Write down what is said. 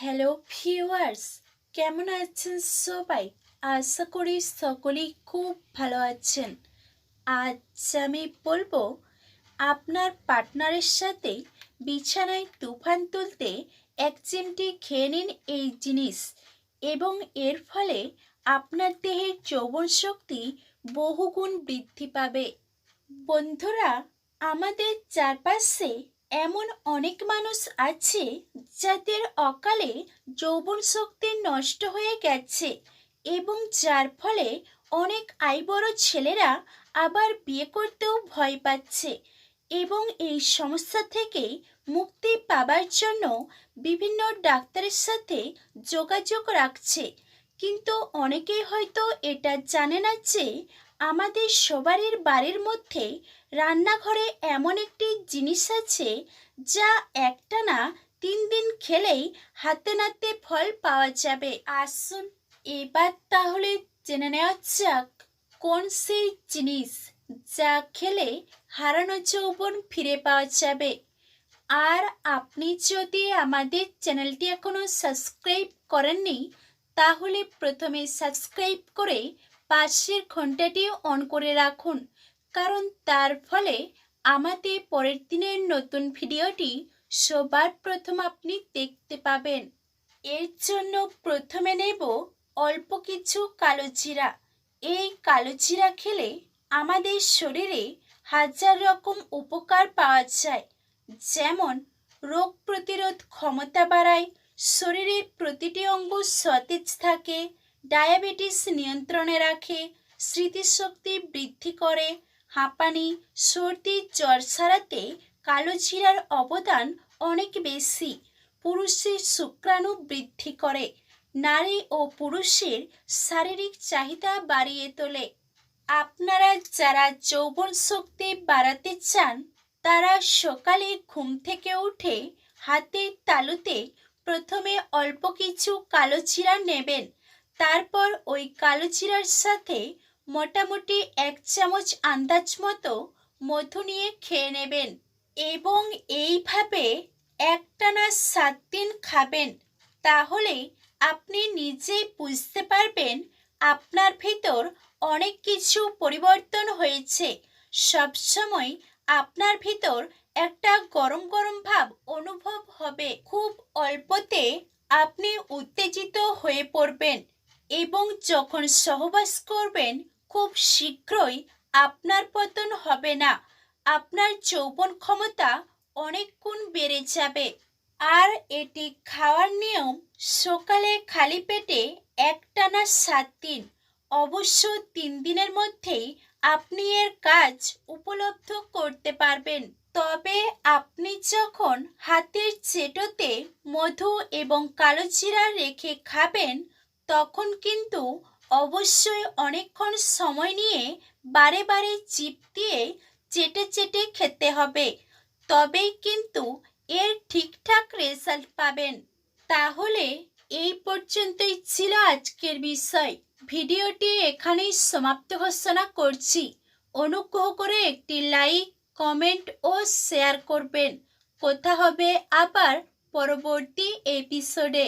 Hello viewers, কেমন আছেন সবাই? আশা করি সকলেই খুব ভালো আছেন। আজ আমি বলবো আপনার পার্টনারের সাথে বিছানায় তুফান তুলতে এক চিমটি খেয়ে নিন এই জিনিস, এবং এর ফলে আপনার দেহের যৌবন শক্তি বহুগুণ বৃদ্ধি পাবে। বন্ধুরা, আমাদের চারপাশে এমন অনেক মানুষ আছে যাদের অকালে যৌবন শক্তি নষ্ট হয়ে গেছে, এবং যার ফলে অনেক আইবড় ছেলেরা আবার বিয়ে করতেও ভয় পাচ্ছে, এবং এই সমস্যা থেকে মুক্তি পাবার জন্য বিভিন্ন ডাক্তারের সাথে যোগাযোগ রাখছে। কিন্তু অনেকেই হয়তো এটা জানে না যে আমাদের সবারই বাড়ির মধ্যে রান্নাঘরে এমন একটি জিনিস আছে যা একটানা 3 দিন খেলেই হাতে নাতে ফল পাওয়া যাবে। আসুন এবার তাহলে জেনে নেওয়া যাক কোন সেই জিনিস যা খেলে হারানো যৌবন ফিরে পাওয়া যাবে। আর আপনি যদি আমাদের চ্যানেলটি এখনো সাবস্ক্রাইব করেননি, তাহলে প্রথমে সাবস্ক্রাইব করে পাশের ঘন্টাটি অন করে রাখুন, কারণ তার ফলে আমাদের পরের দিনের নতুন ভিডিওটি সবার প্রথম আপনি দেখতে পাবেন। এর জন্য প্রথমে নেব অল্প কিছু কালো জিরা। এই কালো জিরা খেলে আমাদের শরীরে হাজার রকম উপকার পাওয়া যায়, যেমন রোগ প্রতিরোধ ক্ষমতা বাড়ায়, শরীরের প্রতিটি অঙ্গ সতেজ থাকে, ডায়াবেটিস নিয়ন্ত্রণে রাখে, স্মৃতিশক্তি বৃদ্ধি করে, হাঁপানি, সর্দি, জ্বর সারাতে কালো জিরার অবদান অনেক বেশি। পুরুষের শুক্রাণু বৃদ্ধি করে, নারী ও পুরুষের শারীরিক চাহিদা বাড়িয়ে তোলে। আপনারা যারা যৌবন শক্তি বাড়াতে চান, তারা সকালে ঘুম থেকে উঠে হাতের তালুতে প্রথমে অল্প কিছু কালো জিরা নেবেন। তারপর ওই কালো জিরার সাথে মোটামুটি 1 চামচ আন্দাজ মতো মধু নিয়ে খেয়ে নেবেন, এবং এইভাবে একটানা 7 দিন খাবেন। তাহলে আপনি নিজেই বুঝতে পারবেন আপনার ভিতর অনেক কিছু পরিবর্তন হয়েছে। সবসময় আপনার ভিতর একটা গরম গরম ভাব অনুভব হবে। খুব অল্পতে আপনি উত্তেজিত হয়ে পড়বেন, এবং যখন সহবাস করবেন খুব শীঘ্রই আপনার পতন হবে না। আপনার যৌবন ক্ষমতা অনেক গুণ বেড়ে যাবে। আর এটি খাওয়ার নিয়ম, সকালে খালি পেটে একটানা 7 দিন। অবশ্য 3 দিনের মধ্যেই আপনি এর কাজ উপলব্ধ করতে পারবেন। তবে আপনি যখন হাতের চেটোতে মধু এবং কালো জিরা রেখে খাবেন, তখন কিন্তু অবশ্যই অনেকক্ষণ সময় নিয়ে বারে বারে জিভ দিয়ে চেটে চেটে খেতে হবে, তবেই কিন্তু এর ঠিকঠাক রেজাল্ট পাবেন। তাহলে এই পর্যন্তই ছিল আজকের বিষয়। ভিডিওটি এখানেই সমাপ্ত ঘোষণা করছি। অনুগ্রহ করে একটি লাইক, কমেন্ট ও শেয়ার করবেন। কথা হবে আবার পরবর্তী এপিসোডে।